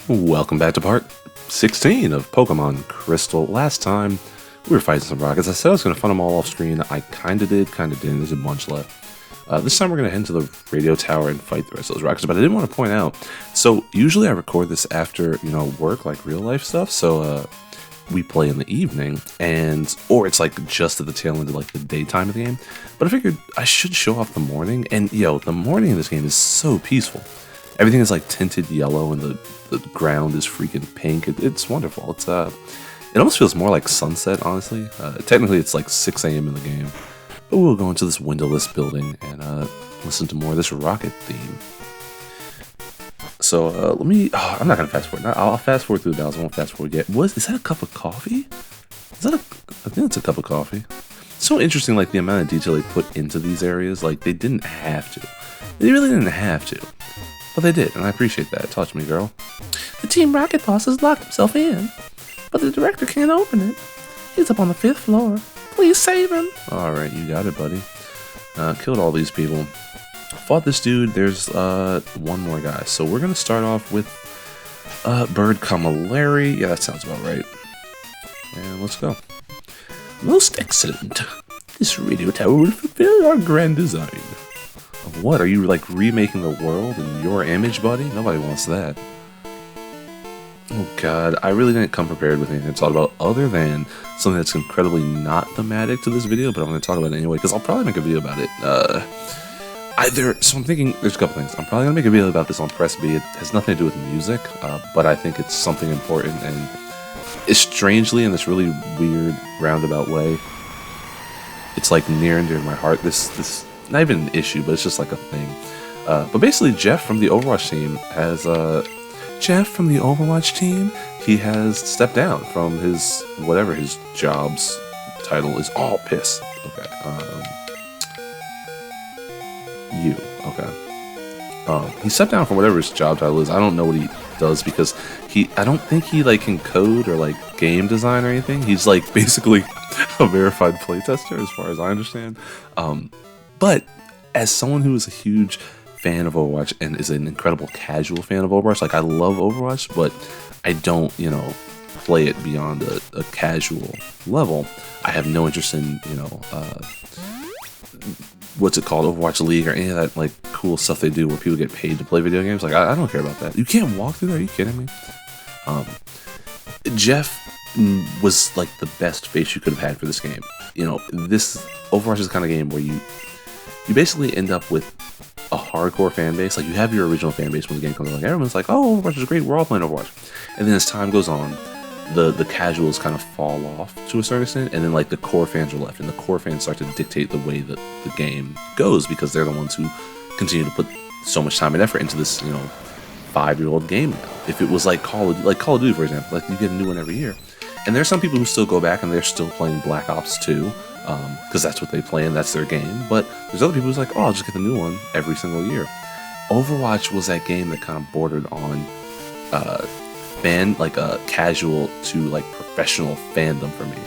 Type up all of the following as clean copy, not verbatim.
Welcome back to part 16 of Pokemon Crystal. Last time, we were fighting some rockets. I said I was going to fight them all off screen. I kind of did, kind of didn't. There's a bunch left. This time we're going to head to the radio tower and fight the rest of those rockets. But I did want to point out, so usually I record this after, work, like real life stuff. So we play in the evening, or it's like just at the tail end of like the daytime of the game. But I figured I should show off the morning. And the morning in this game is so peaceful. Everything is like tinted yellow, and the ground is freaking pink. It's wonderful. It almost feels more like sunset, honestly. Technically, it's like 6 a.m. in the game, but we'll go into this windowless building and listen to more of this rocket theme. So let me. Oh, I'm not gonna fast forward. I'll fast forward through the battles. I won't fast forward yet. Is that a cup of coffee? I think it's a cup of coffee. It's so interesting, like the amount of detail they put into these areas. Like they didn't have to. They really didn't have to. But they did, and I appreciate that. Touch me, girl. The Team Rocket boss has locked himself in, but the director can't open it. He's up on the 5th floor. Please save him. Alright, you got it, buddy. Killed all these people. Fought this dude. There's one more guy. So we're going to start off with Bird Camilleri. Yeah, that sounds about right. And let's go. Most excellent. This radio tower will fulfill our grand design. What, are you like remaking the world in your image, buddy? Nobody wants that. Oh god, I really didn't come prepared with anything to talk about other than something that's incredibly not thematic to this video, but I'm going to talk about it anyway, because I'll probably make a video about it. So I'm thinking, there's a couple things. I'm probably going to make a video about this on Press B. It has nothing to do with music, but I think it's something important, and it's strangely, in this really weird, roundabout way, it's like near and dear to my heart. This not even an issue, but it's just like a thing. But basically, Jeff from the Overwatch team, he has stepped down from his, whatever his job's title is. Oh, piss. Okay. He stepped down from whatever his job title is. I don't know what he does, because I don't think he like can code or like game design or anything. He's like basically a verified playtester as far as I understand. But as someone who is a huge fan of Overwatch and is an incredible casual fan of Overwatch, like I love Overwatch, but I don't, play it beyond a casual level. I have no interest in, what's it called, Overwatch League or any of that like cool stuff they do where people get paid to play video games. Like I don't care about that. You can't walk through there. Are you kidding me? Jeff was like the best face you could have had for this game. This Overwatch is the kind of game where you basically end up with a hardcore fan base. Like you have your original fan base when the game comes out. Like everyone's like, oh, Overwatch is great. We're all playing Overwatch. And then as time goes on, the casuals kind of fall off to a certain extent, and then like the core fans are left, and the core fans start to dictate the way that the game goes, because they're the ones who continue to put so much time and effort into this, 5-year-old game now. If it was like Call of Duty, for example, like you get a new one every year. And there's some people who still go back and they're still playing Black Ops 2, because that's what they play and that's their game. But there's other people who's like, oh, I'll just get the new one every single year. Overwatch was that game that kind of bordered on casual to like professional fandom for me.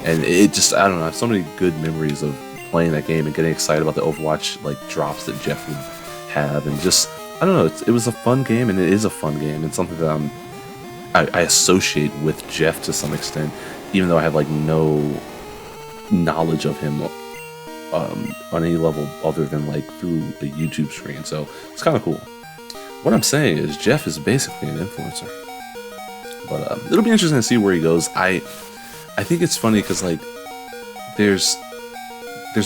And it just, I don't know, I have so many good memories of playing that game and getting excited about the Overwatch like drops that Jeff would have, and just, I don't know, it was a fun game, and it is a fun game, and something that I associate with Jeff to some extent, even though I have like no knowledge of him on any level other than like through a YouTube screen. So it's kind of cool. What I'm saying is Jeff is basically an influencer, but it'll be interesting to see where he goes. I think it's funny because like there's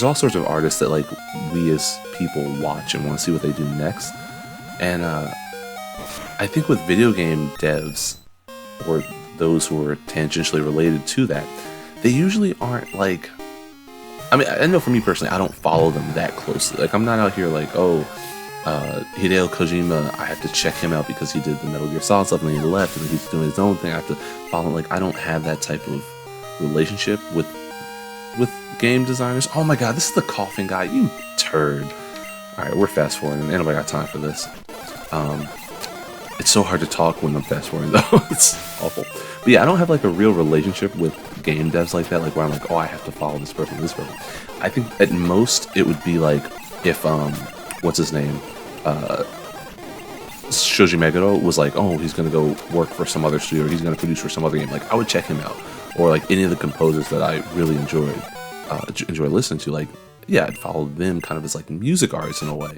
all sorts of artists that like we as people watch and want to see what they do next, and I think with video game devs, or those who are tangentially related to that, they usually aren't like, I know for me personally, I don't follow them that closely. Like I'm not out here like, oh, Hideo Kojima, I have to check him out because he did the Metal Gear Solid stuff and then he left and then he's doing his own thing. I have to follow him. Like I don't have that type of relationship with game designers. Oh my god, this is the coughing guy, you turd. Alright, we're fast forwarding. Ain't nobody got time for this. It's so hard to talk when I'm fast forwarding though. It's awful. But yeah, I don't have like a real relationship with game devs like that, like where I'm like, oh, I have to follow this person, this person. I think at most it would be like if what's his name? Shoji Meguro was like, oh, he's gonna go work for some other studio, or he's gonna produce for some other game, like I would check him out. Or like any of the composers that I really enjoy listening to, like yeah, I'd follow them kind of as like music artists in a way.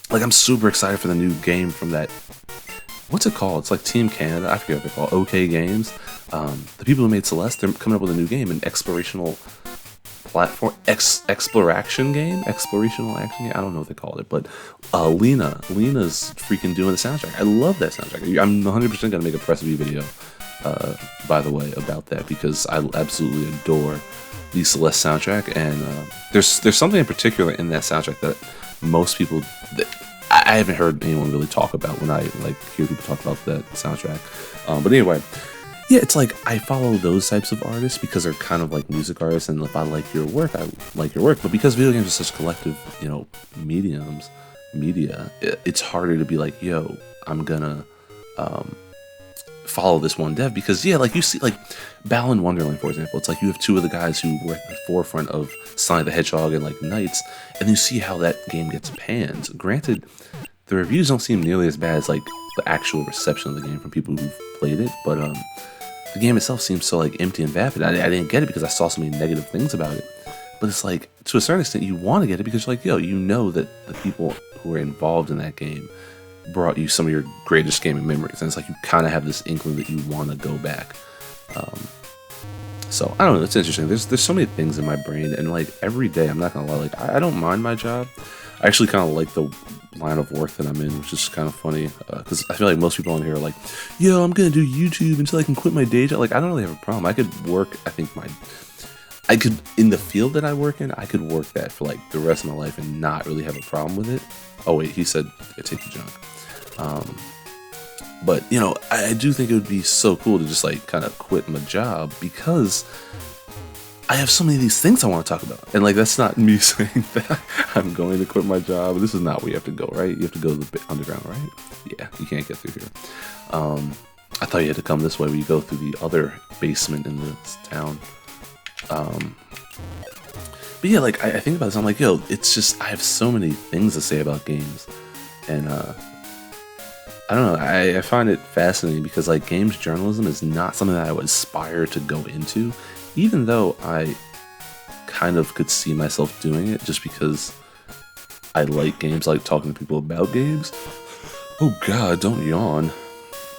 Like I'm super excited for the new game from that. What's it called? It's like Team Canada. I forget what they're called. OK Games. The people who made Celeste, they're coming up with a new game, an explorational platform, exploration game. I don't know what they called it, but Lena's freaking doing the soundtrack. I love that soundtrack. I'm 100% gonna make a press review video, by the way, about that because I absolutely adore the Celeste soundtrack, and there's something in particular in that soundtrack that most people that I haven't heard anyone really talk about when I like hear people talk about that soundtrack. But anyway, yeah, it's like I follow those types of artists because they're kind of like music artists, and if I like your work, I like your work. But because video games are such collective, media, it's harder to be like, yo, I'm gonna follow this one dev because yeah, like you see like Balan Wonderland, for example, it's like you have two of the guys who were at the forefront of Sonic the Hedgehog and like Knights, and you see how that game gets panned. Granted, the reviews don't seem nearly as bad as like the actual reception of the game from people who've played it, but the game itself seems so like empty and vapid. I didn't get it because I saw so many negative things about it, but it's like to a certain extent you want to get it because you're like, yo, you know that the people who are involved in that game brought you some of your greatest gaming memories, and it's like you kind of have this inkling that you want to go back. So I don't know, it's interesting. There's so many things in my brain, and like every day, I'm not gonna lie, like I don't mind my job. I actually kind of like the line of work that I'm in, which is kind of funny because I feel like most people on here are like, yo, I'm gonna do YouTube until I can quit my day job. Like I don't really have a problem. I could work. I could in the field that I work in, I could work that for like the rest of my life and not really have a problem with it. Oh wait, he said take the junk. But I do think it would be so cool to just like kind of quit my job because I have so many of these things I want to talk about. And like that's not me saying that I'm going to quit my job. This is not where you have to go, right? You have to go to the underground, right? Yeah, you can't get through here. I thought you had to come this way where you go through the other basement in this town. But yeah, like I think about this, I'm like, yo, it's just I have so many things to say about games. And I don't know, I find it fascinating because like games journalism is not something that I would aspire to go into, even though I kind of could see myself doing it just because I like games, like talking to people about games. Oh god, don't yawn.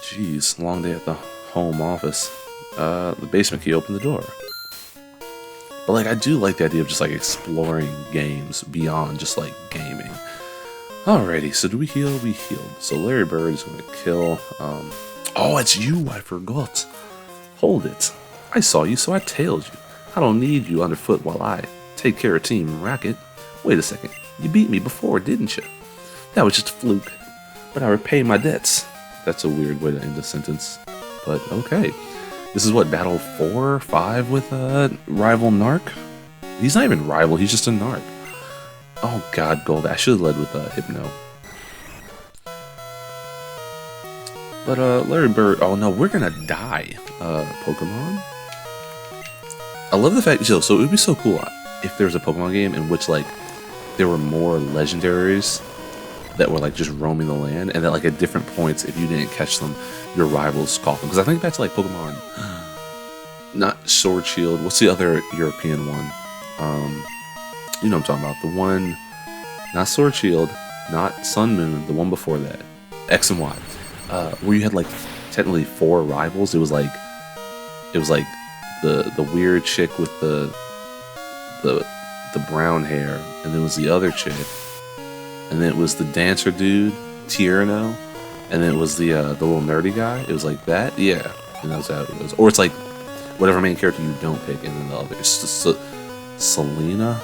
Jeez, long day at the home office. The basement key opened the door. But like I do like the idea of just like exploring games beyond just like gaming. Alrighty, so do we heal? We healed. So Larry Bird is going to kill... Oh, it's you! I forgot. Hold it. I saw you, so I tailed you. I don't need you underfoot while I take care of Team Racket. Wait a second. You beat me before, didn't you? That was just a fluke. But I repay my debts. That's a weird way to end a sentence. But okay. This is what, battle 4 or 5 with rival Narc? He's not even rival, he's just a Narc. Oh god, Gold. I should have led with Hypno. But Larry Bird. Oh no, we're gonna die. Pokemon. I love the fact. So it would be so cool if there was a Pokemon game in which like there were more legendaries that were like just roaming the land, and that like at different points, if you didn't catch them, your rivals caught them. Because I think back to like Pokemon, not Sword Shield. What's the other European one? You know what I'm talking about. The one, not Sword Shield, not Sun Moon, the one before that. X and Y. Where you had like technically 4 rivals. It was like the weird chick with the brown hair, and then it was the other chick, and then it was the dancer dude, Tierno, and then it was the little nerdy guy. It was like that. Yeah. And that's how it was. Or it's like whatever main character you don't pick, and then the other. Selena?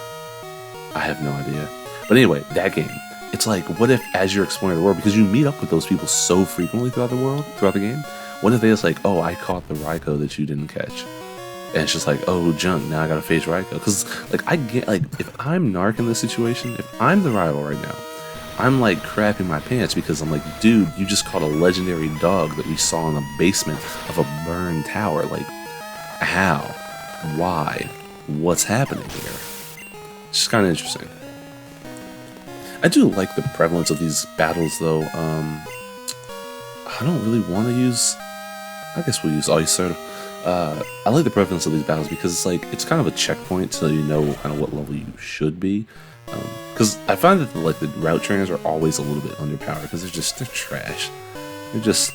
I have no idea. But anyway, that game. It's like, what if as you're exploring the world, because you meet up with those people so frequently throughout the game, what if they just like, oh, I caught the Raikou that you didn't catch? And it's just like, oh, junk, now I gotta face Raikou. Because, like, I get, like, if I'm Narc in this situation, if I'm the rival right now, I'm like crapping my pants because I'm like, dude, you just caught a legendary dog that we saw in the basement of a burned tower. Like, how? Why? What's happening here? It's just kind of interesting. I do like the prevalence of these battles, though. I don't really want to use. I guess we'll use ice soda. I like the prevalence of these battles because it's like it's kind of a checkpoint so you know kind of what level you should be. Because I find that the route trainers are always a little bit underpowered because they're trash.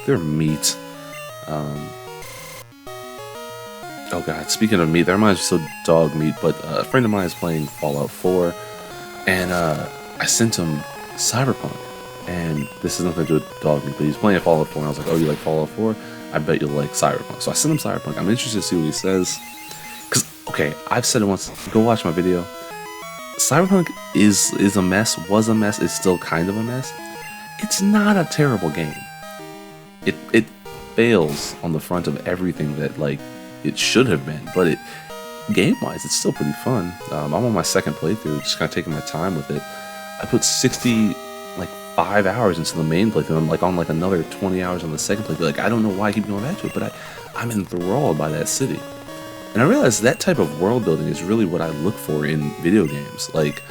They're meat. Oh god, speaking of meat, that reminds me of dog meat. But a friend of mine is playing Fallout 4, and I sent him Cyberpunk. And this has nothing to do with dog meat, but he's playing Fallout 4, and I was like, oh, you like Fallout 4? I bet you'll like Cyberpunk. So I sent him Cyberpunk. I'm interested to see what he says. Because, okay, I've said it once. Go watch my video. Cyberpunk is a mess, was a mess, is still kind of a mess. It's not a terrible game. It fails on the front of everything that, like, it should have been. But game-wise, it's still pretty fun. I'm on my second playthrough, just kind of taking my time with it. I put 5 hours into the main playthrough. I'm like on like another 20 hours on the second playthrough. Like, I don't know why I keep going back to it, but I'm enthralled by that city. And I realized that type of world building is really what I look for in video games. Like,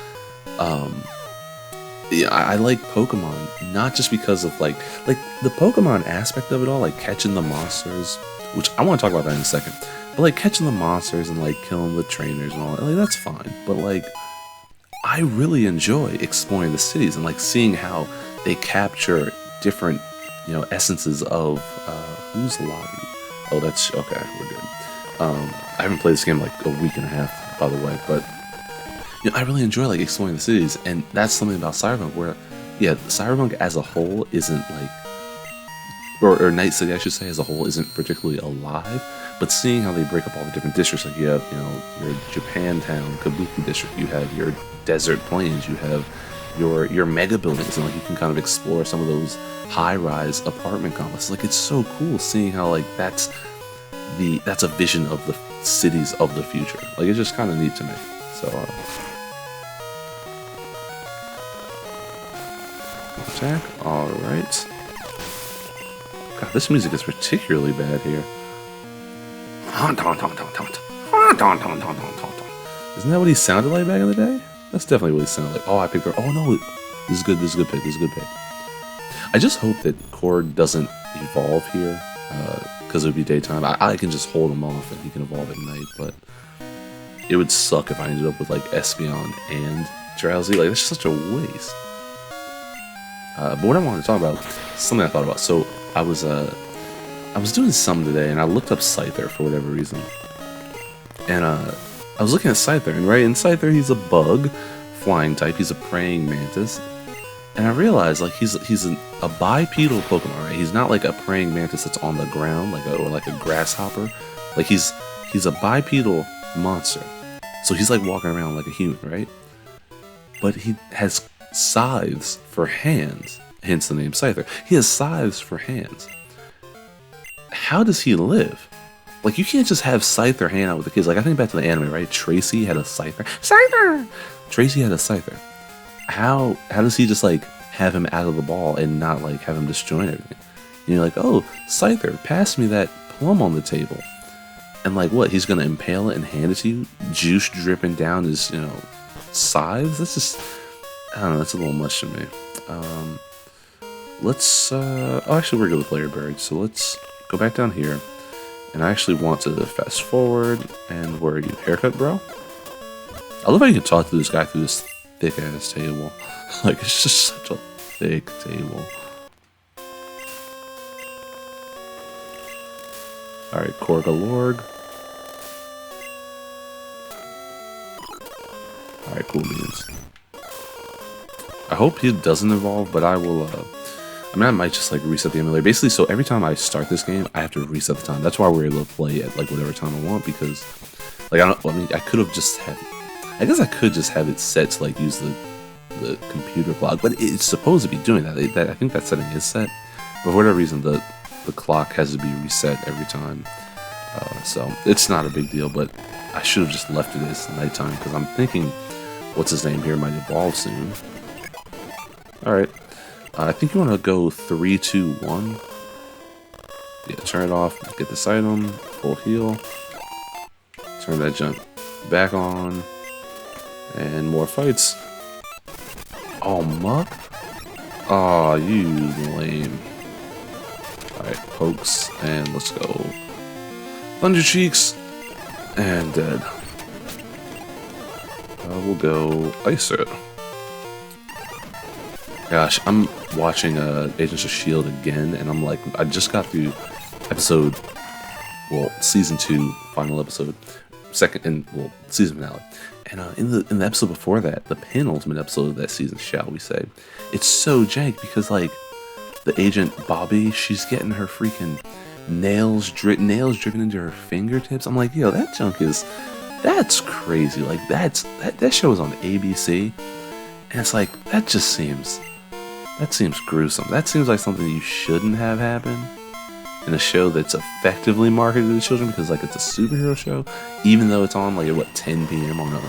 yeah, I like Pokemon, not just because of like the Pokemon aspect of it all, like catching the monsters, which I want to talk about that in a second. But like catching the monsters and like killing the trainers and all that, like that's fine. But like, I really enjoy exploring the cities and like seeing how they capture different, essences of who's Lottie? Oh, that's okay. We're good. I haven't played this game like a week and a half, by the way, but I really enjoy like exploring the cities, and that's something about Cyberpunk where, yeah, Cyberpunk as a whole isn't like, or Night City, I should say, as a whole isn't particularly alive. But seeing how they break up all the different districts, like you have, your Japantown, Kabuki district, you have your desert plains, you have your mega buildings, and like you can kind of explore some of those high-rise apartment complexes. Like it's so cool seeing how like that's a vision of the cities of the future. Like it's just kind of neat to me. So attack. All right. God, this music is particularly bad here. Isn't that what he sounded like back in the day? That's definitely what he sounded like. Oh, I picked her. Oh no, this is good. This is a good pick. This is a good pick. I just hope that Cord doesn't evolve here, because it would be daytime. I can just hold him off and he can evolve at night. But it would suck if I ended up with like Espeon and Drowsy. Like that's such a waste. But what I wanted to talk about, something I thought about. So I was doing some today, and I looked up Scyther for whatever reason. And I was looking at Scyther, and right in Scyther, he's a bug, flying type. He's a praying mantis, and I realized like he's a bipedal Pokemon, right? He's not like a praying mantis that's on the ground, or like a grasshopper. Like he's a bipedal monster, so he's like walking around like a human, right? But he has scythes for hands, hence the name Scyther. He has scythes for hands. How does he live? Like, you can't just have Scyther hang out with the kids. Like, I think back to the anime, right? Tracy had a Scyther. Scyther! Tracy had a Scyther. How does he just, like, have him out of the ball and not, like, have him disjoin everything? And you're like, oh, Scyther, pass me that plum on the table. And, like, what? He's gonna impale it and hand it to you? Juice dripping down his, scythes? That's just... I don't know, that's a little much to me. Let's, oh, actually, we're good with Layer Buried, so let's go back down here. And I actually want to fast forward, and where are you? Haircut, bro? I love how you can talk to this guy through this thick-ass table. Like, it's just such a thick table. Alright, Korgalorg. Alright, cool beans. I hope he doesn't evolve, but I will, I might just, like, reset the emulator. Basically, so every time I start this game, I have to reset the time. That's why we're able to play at, like, whatever time I want, because, like, I could have just had... I guess I could just have it set to, like, use the computer clock, but it's supposed to be doing that. I think that setting is set, but for whatever reason, the clock has to be reset every time. So, it's not a big deal, but I should have just left it as nighttime, because I'm thinking, what's his name here might evolve soon. Alright. I think you want to go 3, 2, 1. Yeah, turn it off, get this item, full heal. Turn that jump back on. And more fights. Oh, muck. Aw, you lame. Alright, pokes, and let's go. Thunder Cheeks, and dead. We'll go Icer. Gosh, I'm watching Agents of S.H.I.E.L.D. again, and I'm like, I just got through episode, well, season 2, final episode, second, and well, season finale. And in the episode before that, the penultimate episode of that season, shall we say, it's so jank because like the agent Bobby, she's getting her freaking nails driven into her fingertips. I'm like, yo, that junk that's crazy. Like that show is on ABC, and it's like that seems gruesome. That seems like something you shouldn't have happen in a show that's effectively marketed to children because like it's a superhero show, even though it's on like at what 10 p.m. on a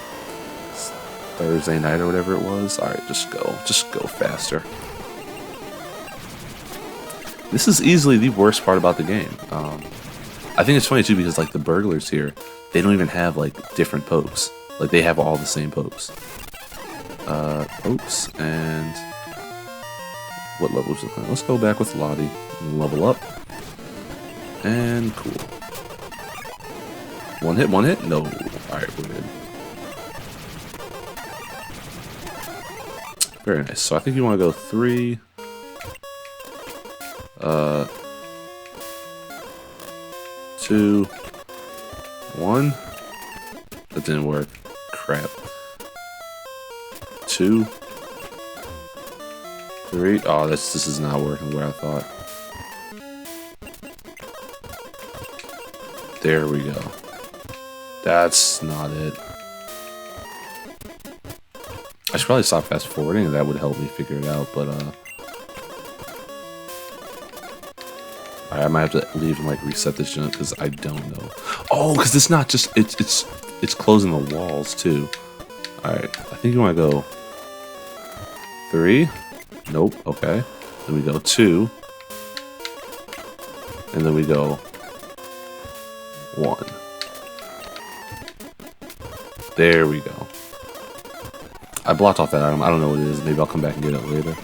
Thursday night or whatever it was. All right, just go faster. This is easily the worst part about the game. I think it's funny too because like the burglars here, they don't even have like different pokes. Like they have all the same pokes. Pokes and what level is it? Let's go back with Lottie and level up. And cool. One hit? No. Alright, we're good. Very nice. So I think you want to go 3. 2. 1. That didn't work. Crap. 2. 3. Oh, this is not working the way I thought. There we go. That's not it. I should probably stop fast forwarding, and that would help me figure it out, but I might have to leave and like reset this jump because I don't know. Oh, because it's not just it's closing the walls too. Alright, I think you want to go 3. Nope, okay. Then we go 2. And then we go 1. There we go. I blocked off that item. I don't know what it is. Maybe I'll come back and get it later.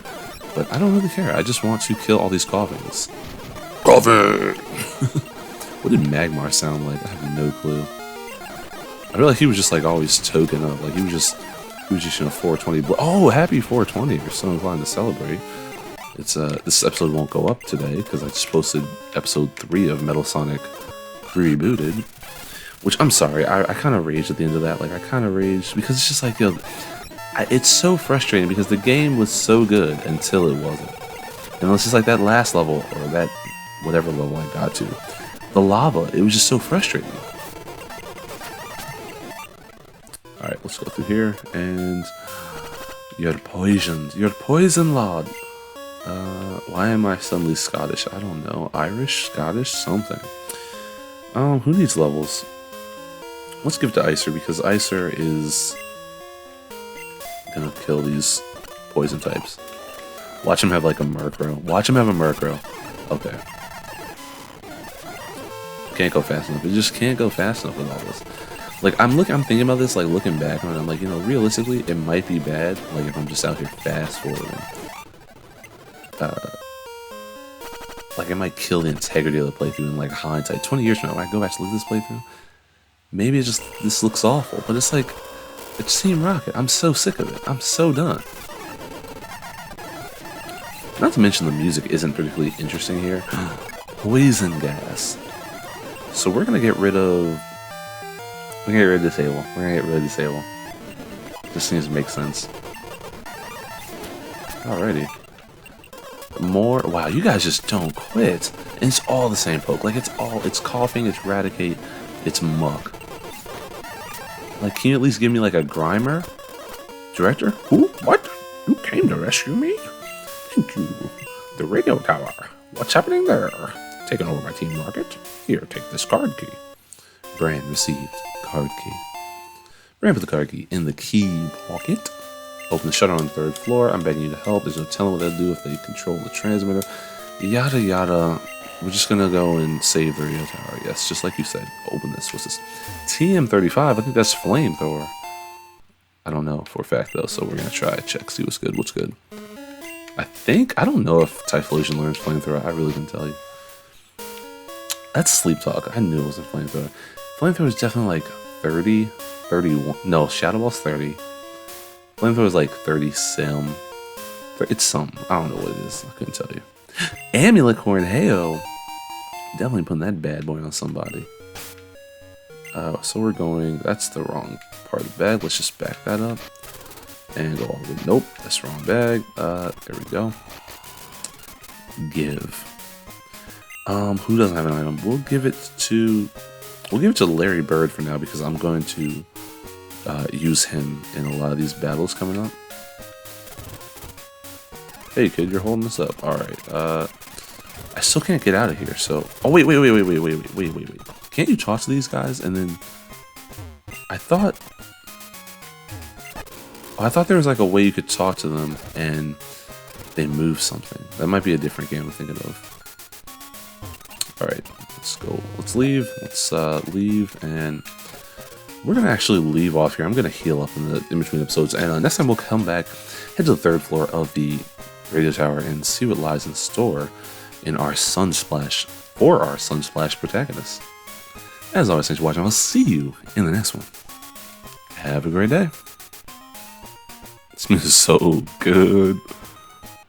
But I don't really care. I just want to kill all these coffins. Coffin! What did Magmar sound like? I have no clue. I feel like he was just like always token up. Like he was just you know 420. Oh, happy 420! If you're so inclined to celebrate. It's this episode won't go up today because I just posted episode 3 of Metal Sonic Rebooted. Which I'm sorry, I kind of raged at the end of that. Like I kind of raged because it's just like yo. It's so frustrating because the game was so good until it wasn't. And it's just like that last level, or that whatever level I got to. The lava, it was just so frustrating. Alright, let's go through here, and you're poisoned. You're poison, lord. Why am I suddenly Scottish? I don't know. Irish? Scottish? Something. Who needs levels? Let's give it to Icer, because Icer is gonna kill these poison types. Watch him have like a Murkrow. Watch him have a Murkrow. Okay. Can't go fast enough. It just can't go fast enough with all this. Like I'm thinking about this, like looking back on it, I'm like, you know, realistically, it might be bad. Like if I'm just out here fast forwarding. Like it might kill the integrity of the playthrough in like hindsight. 20 years from now, when I go back to look at this playthrough, maybe it just this looks awful. But it's like, it's Team Rocket. I'm so sick of it. I'm so done. Not to mention the music isn't particularly interesting here. Poison gas. So we're gonna get rid of. We're gonna get rid of disable. We're gonna get rid of disable. This seems to make sense. Alrighty. More. Wow, you guys just don't quit. And it's all the same poke. Like it's coughing, it's eradicate, it's muck. Like, can you at least give me like a Grimer? Director? Who? What? You came to rescue me? Thank you. The radio tower. What's happening there? Taking over my Team Rocket? Here, take this card key. Brand received. Card key. Brand put the card key in the key pocket. Open the shutter on the 3rd floor. I'm begging you to help. There's no telling what they'll do if they control the transmitter. Yada yada. We're just gonna go and save the radio tower. Yes, just like you said. Open this. What's this? TM35. I think that's flamethrower. I don't know for a fact though, so we're gonna try check, see what's good, what's good. I don't know if Typhlosion learns Flamethrower. I really can tell you. That's Sleep Talk. I knew it wasn't Flamethrower. Flamethrower is definitely like 30, 31. No, Shadow Ball's 30. Flamethrower is like 30 sim. It's something. I don't know what it is. I couldn't tell you. Amulet Horn, heyo. Definitely putting that bad boy on somebody. So we're going. That's the wrong part of the bag. Let's just back that up and go all the way. Nope, that's the wrong bag. There we go. Give. Who doesn't have an item? We'll give it to Larry Bird for now because I'm going to use him in a lot of these battles coming up. Hey kid, you're holding this up. All right. I still can't get out of here. So, oh wait. Can't you talk to these guys and then? I thought there was like a way you could talk to them and they move something. That might be a different game I'm thinking of. All right, let's go. Let's leave. Let's leave, and we're gonna actually leave off here. I'm gonna heal up in between episodes, and next time we'll come back, head to the 3rd floor of the radio tower, and see what lies in store in our Sunsplash protagonist. As always, thanks for watching. I'll see you in the next one. Have a great day. This music is so good.